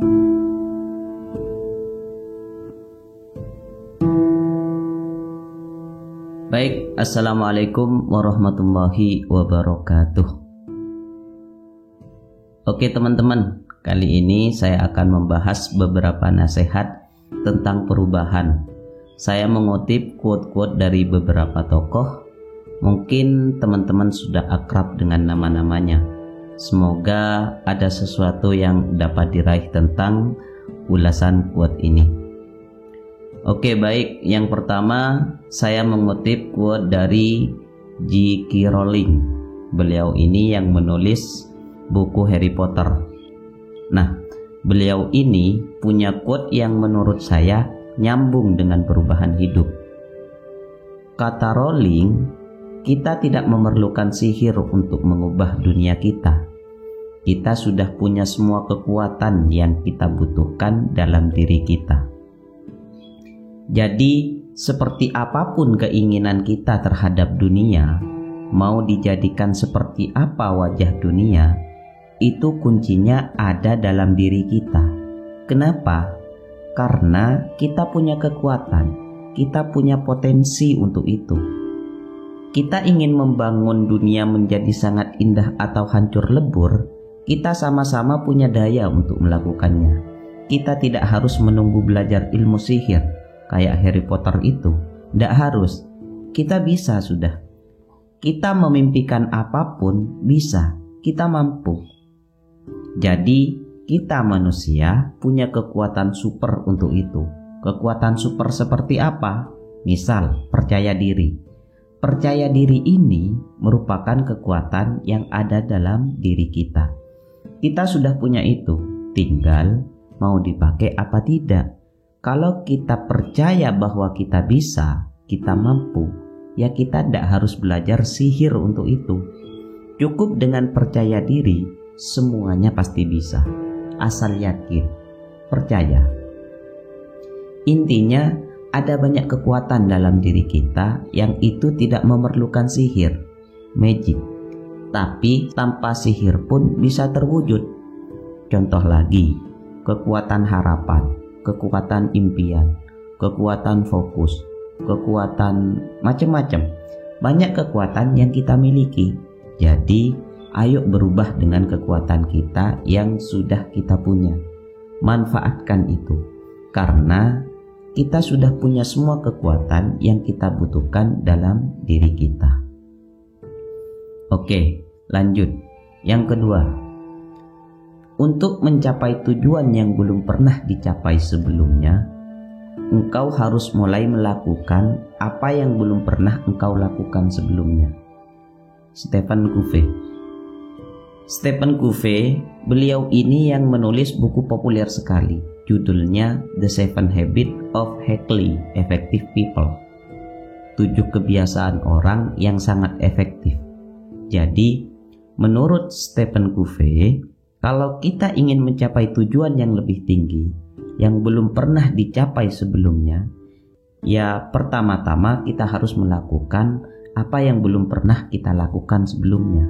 Baik, Assalamualaikum warahmatullahi wabarakatuh. Oke teman-teman, kali ini saya akan membahas beberapa nasihat tentang perubahan. Saya mengutip quote-quote dari beberapa tokoh. Mungkin teman-teman sudah akrab dengan nama-namanya. Semoga ada sesuatu yang dapat diraih tentang ulasan quote ini. Oke, baik, yang pertama saya mengutip quote dari J.K. Rowling. Beliau ini yang menulis buku Harry Potter. Nah, beliau ini punya quote yang menurut saya nyambung dengan perubahan hidup. Kata Rowling, kita tidak memerlukan sihir untuk mengubah dunia kita. Kita sudah punya semua kekuatan yang kita butuhkan dalam diri kita. Jadi, seperti apapun keinginan kita terhadap dunia, mau dijadikan seperti apa wajah dunia, itu kuncinya ada dalam diri kita. Kenapa? Karena kita punya kekuatan, kita punya potensi untuk itu. Kita ingin membangun dunia menjadi sangat indah atau hancur lebur, kita sama-sama punya daya untuk melakukannya. Kita tidak harus menunggu belajar ilmu sihir kayak Harry Potter itu. Tidak harus. Kita bisa sudah. Kita memimpikan apapun bisa. Kita mampu. Jadi kita manusia punya kekuatan super untuk itu. Kekuatan super seperti apa? Misal, percaya diri. Percaya diri ini merupakan kekuatan yang ada dalam diri kita. Kita sudah punya itu. Tinggal mau dipakai apa tidak. Kalau kita percaya bahwa kita bisa, kita mampu, ya kita tidak harus belajar sihir untuk itu. Cukup dengan percaya diri, semuanya pasti bisa. Asal yakin, percaya. Intinya, ada banyak kekuatan dalam diri kita yang itu tidak memerlukan sihir, magic. Tapi tanpa sihir pun bisa terwujud. Contoh lagi, kekuatan harapan, kekuatan impian, kekuatan fokus, kekuatan macam-macam. Banyak kekuatan yang kita miliki. Jadi, ayo berubah dengan kekuatan kita yang sudah kita punya. Manfaatkan itu. Karena kita sudah punya semua kekuatan yang kita butuhkan dalam diri kita. Oke, lanjut. Yang kedua, untuk mencapai tujuan yang belum pernah dicapai sebelumnya, engkau harus mulai melakukan apa yang belum pernah engkau lakukan sebelumnya. Stephen Covey. Stephen Covey, beliau ini yang menulis buku populer sekali. Judulnya The 7 Habits of Highly Effective People. 7 kebiasaan orang yang sangat efektif. Jadi, menurut Stephen Covey, kalau kita ingin mencapai tujuan yang lebih tinggi, yang belum pernah dicapai sebelumnya, ya pertama-tama kita harus melakukan apa yang belum pernah kita lakukan sebelumnya.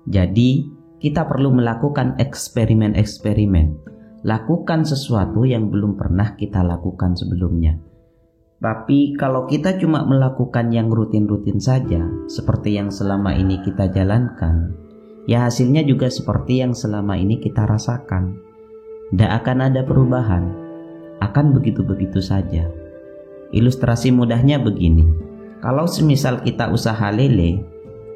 Jadi, kita perlu melakukan eksperimen-eksperimen. Lakukan sesuatu yang belum pernah kita lakukan sebelumnya. Tapi kalau kita cuma melakukan yang rutin-rutin saja, seperti yang selama ini kita jalankan, ya hasilnya juga seperti yang selama ini kita rasakan. Tidak akan ada perubahan. Akan begitu-begitu saja. Ilustrasi mudahnya begini. Kalau semisal kita usaha lele,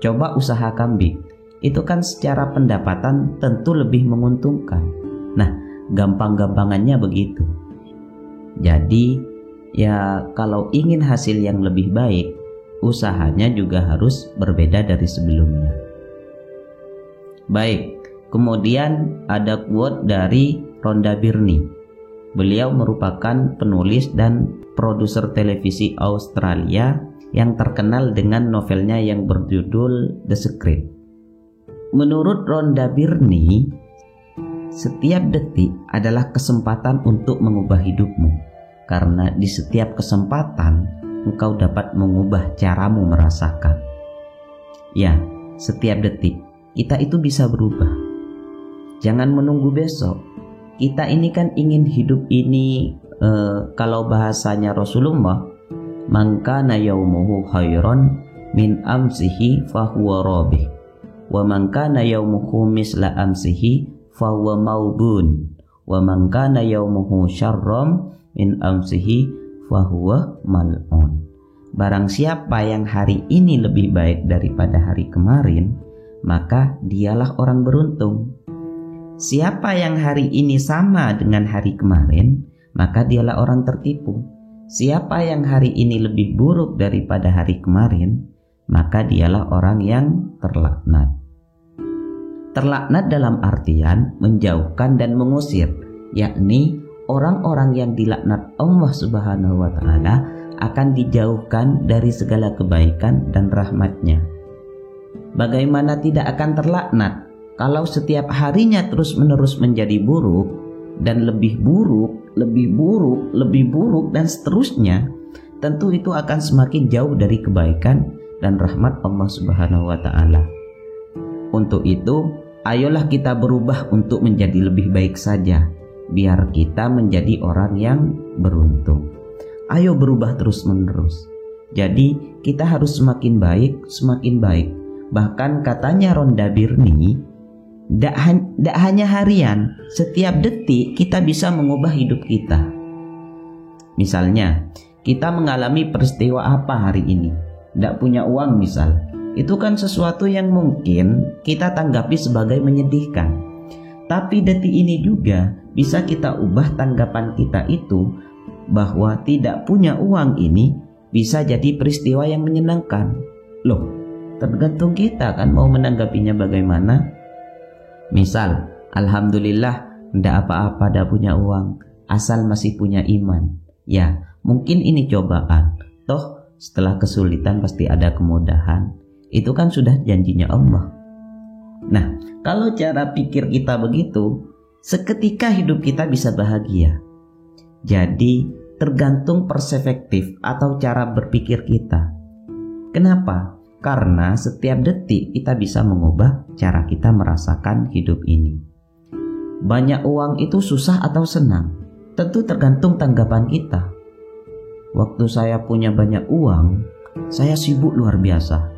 coba usaha kambing. Itu kan secara pendapatan tentu lebih menguntungkan. Nah, gampang-gampangannya begitu. Jadi, ya kalau ingin hasil yang lebih baik, usahanya juga harus berbeda dari sebelumnya. Baik, kemudian ada quote dari Rhonda Byrne. Beliau merupakan penulis dan produser televisi Australia yang terkenal dengan novelnya yang berjudul The Secret. Menurut Rhonda Byrne, setiap detik adalah kesempatan untuk mengubah hidupmu, karena di setiap kesempatan engkau dapat mengubah caramu merasakan. Ya, setiap detik kita itu bisa berubah. Jangan menunggu besok. kita ini kan ingin hidup ini, kalau bahasanya Rasulullah, man kana yaumuhu khairan min amsihi fahuwa rabih, wa man kana yaumuhu misla amsihi fahuwa maubun, wa man kana yaumuhu syarram min amsihi fahuwa mal'un. Barang siapa yang hari ini lebih baik daripada hari kemarin, maka dialah orang beruntung. Siapa yang hari ini sama dengan hari kemarin, maka dialah orang tertipu. Siapa yang hari ini lebih buruk daripada hari kemarin, maka dialah orang yang terlaknat. Terlaknat dalam artian menjauhkan dan mengusir, yakni orang-orang yang dilaknat Allah Subhanahu wa Ta'ala akan dijauhkan dari segala kebaikan dan rahmatnya. Bagaimana tidak akan terlaknat kalau setiap harinya terus-menerus menjadi buruk dan lebih buruk, lebih buruk, lebih buruk dan seterusnya? Tentu itu akan semakin jauh dari kebaikan dan rahmat Allah Subhanahu wa Ta'ala. Untuk itu, ayolah kita berubah untuk menjadi lebih baik saja, biar kita menjadi orang yang beruntung. Ayo berubah terus-menerus. Jadi kita harus semakin baik, semakin baik. Bahkan katanya Rhonda Byrne, tidak hanya harian, setiap detik kita bisa mengubah hidup kita. Misalnya, kita mengalami peristiwa apa hari ini? Tidak punya uang misal. Itu kan sesuatu yang mungkin kita tanggapi sebagai menyedihkan. Tapi detik ini juga bisa kita ubah tanggapan kita itu, bahwa tidak punya uang ini bisa jadi peristiwa yang menyenangkan. Loh, tergantung kita kan mau menanggapinya bagaimana. Misal, alhamdulillah ndak apa-apa dah punya uang, asal masih punya iman. Ya, mungkin ini cobaan. Toh setelah kesulitan pasti ada kemudahan. Itu kan sudah janjinya Allah. Nah, kalau cara pikir kita begitu, seketika hidup kita bisa bahagia. Jadi, tergantung perspektif atau cara berpikir kita. Kenapa? Karena setiap detik kita bisa mengubah cara kita merasakan hidup ini. Banyak uang itu susah atau senang? Tentu tergantung tanggapan kita. Waktu saya punya banyak uang, saya sibuk luar biasa.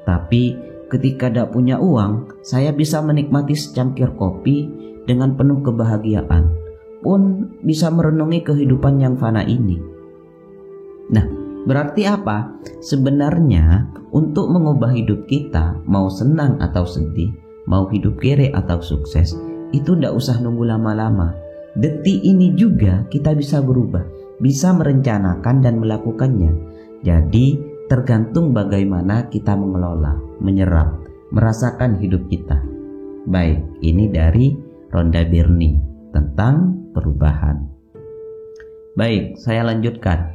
Tapi ketika tidak punya uang, saya bisa menikmati secangkir kopi dengan penuh kebahagiaan, pun bisa merenungi kehidupan yang fana ini. Nah, berarti apa? Sebenarnya untuk mengubah hidup kita, mau senang atau sedih, mau hidup kere atau sukses, itu tidak usah nunggu lama-lama. Detik ini juga kita bisa berubah, bisa merencanakan dan melakukannya. Jadi tergantung bagaimana kita mengelola, menyerap, merasakan hidup kita. Baik, ini dari Rhonda Byrne tentang perubahan. Baik, saya lanjutkan.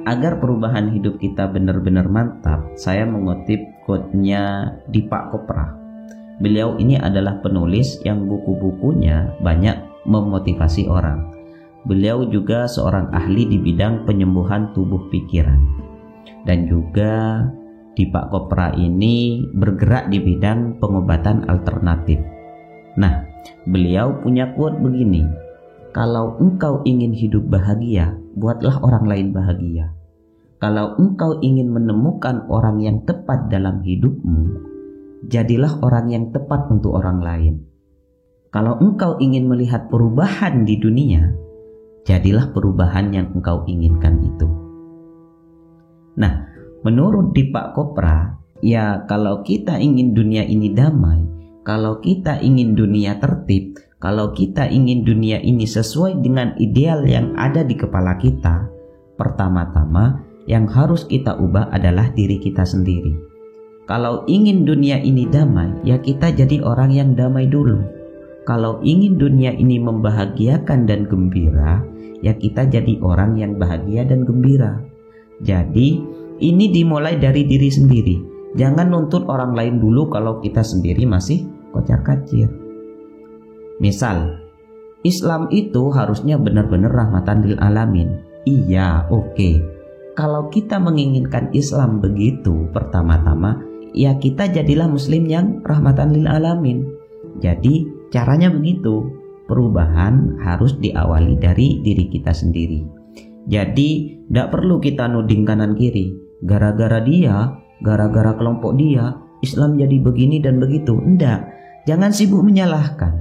Agar perubahan hidup kita benar-benar mantap, saya mengutip quote-nya Deepak Chopra. Beliau ini adalah penulis yang buku-bukunya banyak memotivasi orang. Beliau juga seorang ahli di bidang penyembuhan tubuh pikiran. Dan juga Deepak Chopra ini bergerak di bidang pengobatan alternatif. Nah, beliau punya quote begini, kalau engkau ingin hidup bahagia, buatlah orang lain bahagia. Kalau engkau ingin menemukan orang yang tepat dalam hidupmu, jadilah orang yang tepat untuk orang lain. Kalau engkau ingin melihat perubahan di dunia, jadilah perubahan yang engkau inginkan itu. Nah, menurut Deepak Chopra, ya kalau kita ingin dunia ini damai, kalau kita ingin dunia tertib, kalau kita ingin dunia ini sesuai dengan ideal yang ada di kepala kita, pertama-tama yang harus kita ubah adalah diri kita sendiri. Kalau ingin dunia ini damai, ya kita jadi orang yang damai dulu. Kalau ingin dunia ini membahagiakan dan gembira, ya kita jadi orang yang bahagia dan gembira. Jadi ini dimulai dari diri sendiri. Jangan nuntut orang lain dulu kalau kita sendiri masih kocar-kacir. Misal, Islam itu harusnya benar-benar rahmatan lil alamin. Iya, oke. Kalau kita menginginkan Islam begitu, pertama-tama, ya kita jadilah muslim yang rahmatan lil alamin. Jadi, caranya begitu. perubahan harus diawali dari diri kita sendiri. Jadi tidak perlu kita nuding kanan kiri, gara-gara dia, gara-gara kelompok dia, Islam jadi begini dan begitu. Enggak, jangan sibuk menyalahkan,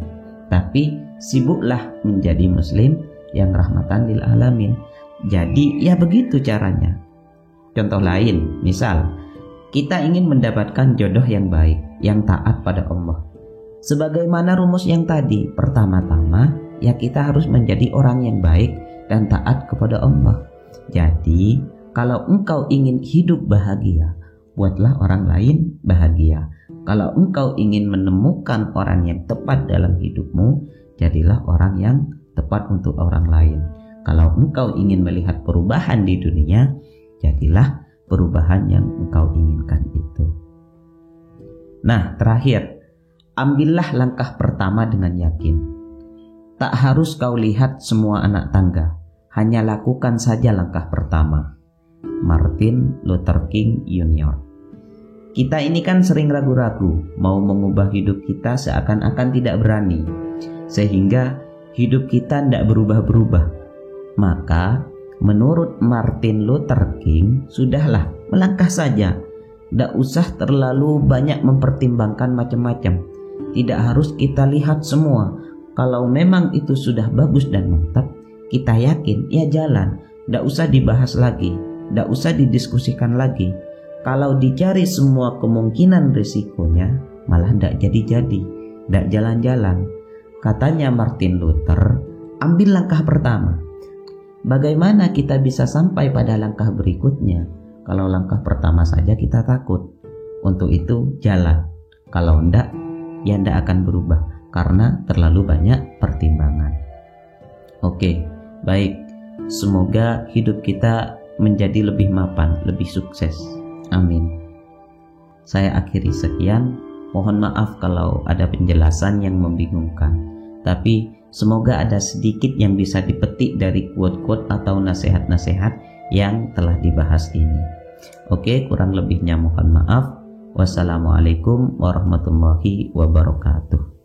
tapi sibuklah menjadi muslim yang rahmatan lil alamin. Jadi ya begitu caranya. Contoh lain, misal kita ingin mendapatkan jodoh yang baik, yang taat pada Allah. Sebagaimana rumus yang tadi, pertama-tama ya kita harus menjadi orang yang baik dan taat kepada Allah. Jadi kalau engkau ingin hidup bahagia, buatlah orang lain bahagia. Kalau engkau ingin menemukan orang yang tepat dalam hidupmu, jadilah orang yang tepat untuk orang lain. Kalau engkau ingin melihat perubahan di dunia, jadilah perubahan yang engkau inginkan itu. Nah, terakhir, ambillah langkah pertama dengan yakin. Tak harus kau lihat semua anak tangga, hanya lakukan saja langkah pertama. Martin Luther King Jr. Kita ini kan sering ragu-ragu mau mengubah hidup kita, seakan-akan tidak berani, sehingga hidup kita tidak berubah-berubah. Maka menurut Martin Luther King, sudahlah, melangkah saja. Tidak usah terlalu banyak mempertimbangkan macam-macam. Tidak harus kita lihat semua. Kalau memang itu sudah bagus dan mantap, kita yakin, ya jalan. Tidak usah dibahas lagi, tidak usah didiskusikan lagi. Kalau dicari semua kemungkinan risikonya, malah tidak jadi-jadi, tidak jalan-jalan. Katanya Martin Luther, ambil langkah pertama. Bagaimana kita bisa sampai pada langkah berikutnya kalau langkah pertama saja kita takut? Untuk itu jalan. Kalau enggak, ya enggak akan berubah karena terlalu banyak pertimbangan. Oke, baik. Semoga hidup kita menjadi lebih mapan, lebih sukses. Amin. Saya akhiri sekian. Mohon maaf kalau ada penjelasan yang membingungkan. Tapi semoga ada sedikit yang bisa dipetik dari quote-quote atau nasihat-nasihat yang telah dibahas ini. Oke, kurang lebihnya mohon maaf. Wassalamualaikum warahmatullahi wabarakatuh.